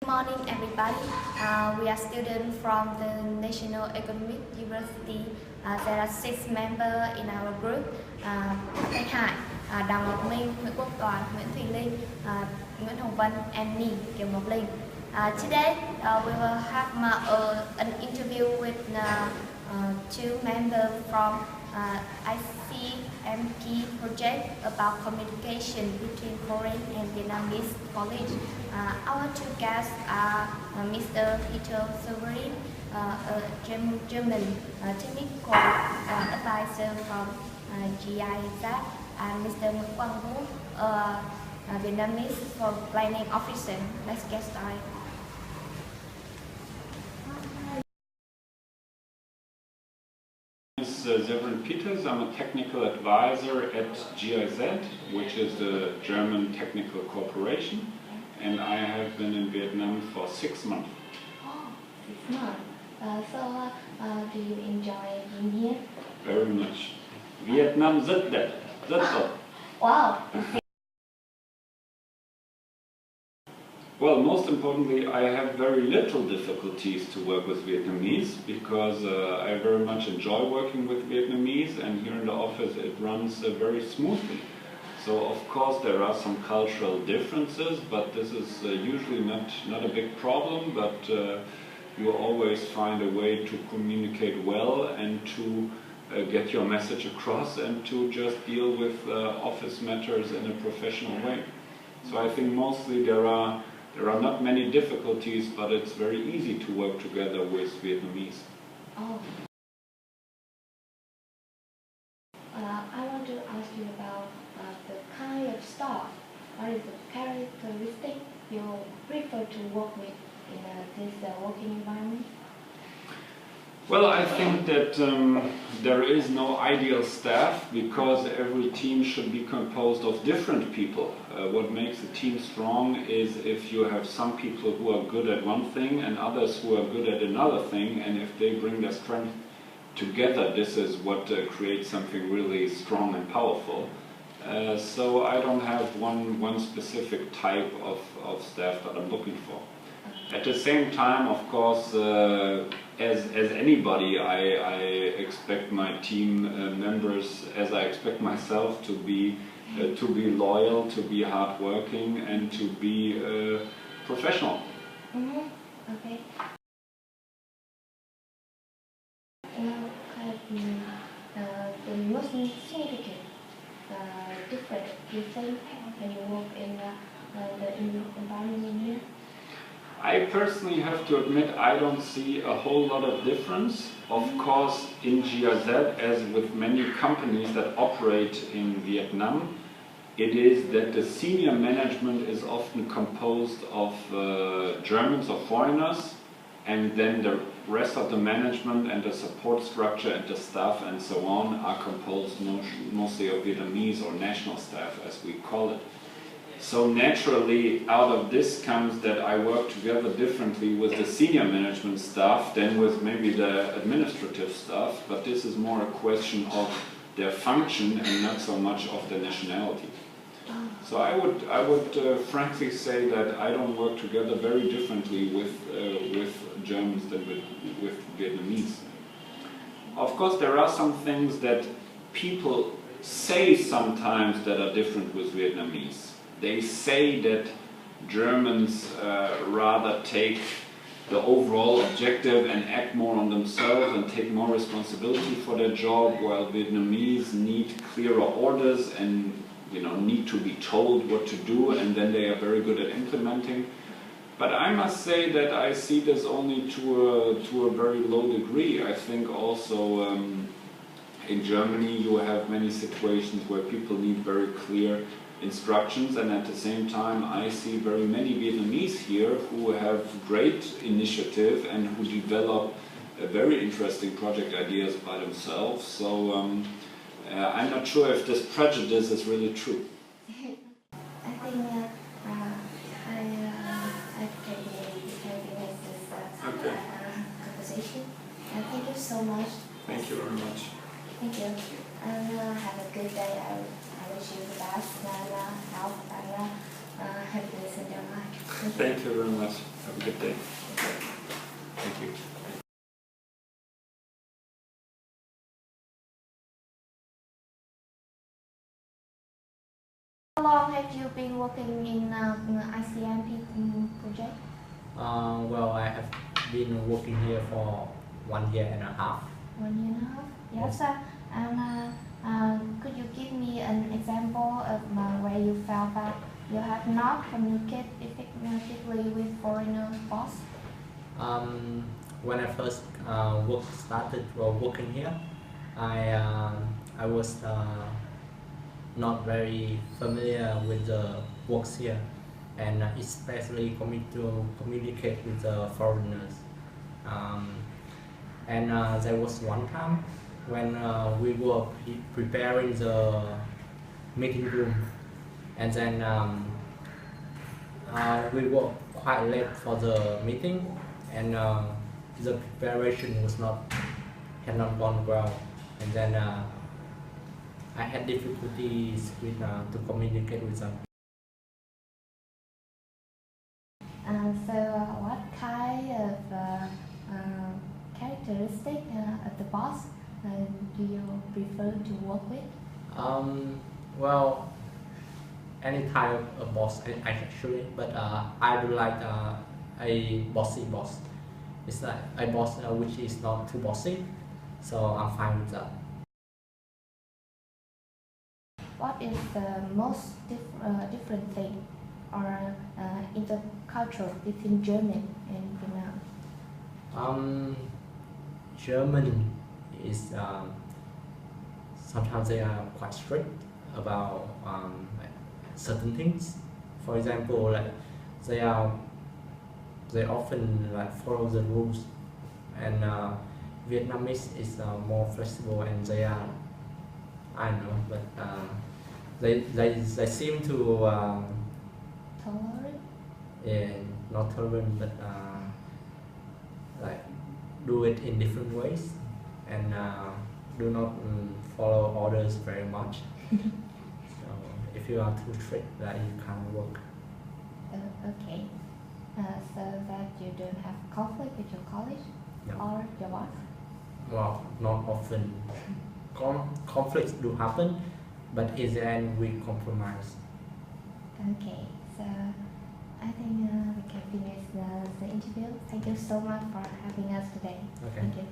Good morning, everybody. We are students from the National Economic University. There are 6 members in our group. Thanh Hải, Đào Ngọc Minh, Nguyễn Quốc Toàn, Nguyễn Thùy Linh, Nguyễn Hồng Vân, and me, Kiều Ngọc Linh. Today, we will have an interview with 2 members from ICMP project about communication between foreign and Vietnamese college. Our 2 guests are Mr. Peter Severin, a German technical advisor from GIZ, and Mr. Nguyễn Quang Vũ, a Vietnamese for planning officer. Let's get started. My name is Severin Peters. I'm a technical advisor at GIZ, which is the German Technical Corporation, and I have been in Vietnam for 6 months. Oh, 6 months. Do you enjoy being here? Very much. Vietnam rất đẹp, rất tốt. Wow. Well, most importantly, I have very little difficulties to work with Vietnamese because I very much enjoy working with Vietnamese, and here in the office it runs very smoothly. So of course there are some cultural differences, but this is usually not a big problem, but you always find a way to communicate well and to get your message across and to just deal with office matters in a professional way. So I think mostly there are not many difficulties, but it's very easy to work together with Vietnamese. Oh. I want to ask you about the kind of staff. What is the characteristic you prefer to work with in this working environment? Well, I think that there is no ideal staff because every team should be composed of different people. What makes a team strong is if you have some people who are good at one thing and others who are good at another thing, and if they bring their strength together, this is what creates something really strong and powerful. So I don't have one specific type of staff that I'm looking for. At the same time, of course, as anybody, I expect my team members, as I expect myself, to be loyal, to be hardworking, and to be professional. Okay. The most significant difference you think when you work in the environment here? I personally have to admit I don't see a whole lot of difference. Of course, in GIZ, as with many companies that operate in Vietnam, it is that the senior management is often composed of Germans or foreigners, and then the rest of the management and the support structure and the staff and so on are composed mostly of Vietnamese or national staff, as we call it. So naturally, out of this comes that I work together differently with the senior management staff than with maybe the administrative staff, but this is more a question of their function and not so much of the nationality. So I would frankly say that I don't work together very differently with Germans than with Vietnamese. Of course, there are some things that people say sometimes that are different with Vietnamese. They say that Germans rather take the overall objective and act more on themselves and take more responsibility for their job, while Vietnamese need clearer orders and need to be told what to do, and then they are very good at implementing. But I must say that I see this only to a very low degree. I think also in Germany you have many situations where people need very clear instructions, and at the same time I see very many Vietnamese here who have great initiative and who develop very interesting project ideas by themselves. So I'm not sure if this prejudice is really true. I think I can with this conversation. Thank you so much. Thank you very much. Thank you. And have a good day. I wish you the best and health and happiness in your life. Thank you very much. long have you been working in ICMP project? Well, I have been working here for 1 year and a half. 1 year and a half. Yes, Yes. sir. And could you give me an example of where you felt that you have not communicated effectively with foreigner boss? When I first started working here, I was not very familiar with the works here, and especially communicate with the foreigners. Um, and there was one time when we were preparing the meeting room, and then we were quite late for the meeting, and the preparation had not gone well, and then I had difficulties with to communicate with them. So, what kind of characteristic of the boss do you prefer to work with? Well, any type of boss actually, but I do like a bossy boss. It's like a boss which is not too bossy, so I'm fine with that. What is the most different thing or intercultural between Germany and Vietnam? Germany is sometimes they are quite strict about like certain things. For example, like they often like follow the rules, and Vietnamese is more flexible, and they are, I don't know, but they seem to Tolerant? yeah, not tolerant, but like do it in different ways, and do not follow orders very much. So if you are too strict, that you can't work. Okay. So that you don't have conflict with your colleague No. or your boss? Well, not often. Conflicts do happen, but in the end we compromise. Okay, so I think we can finish the interview. Thank you so much for having us today. Okay. Thank you.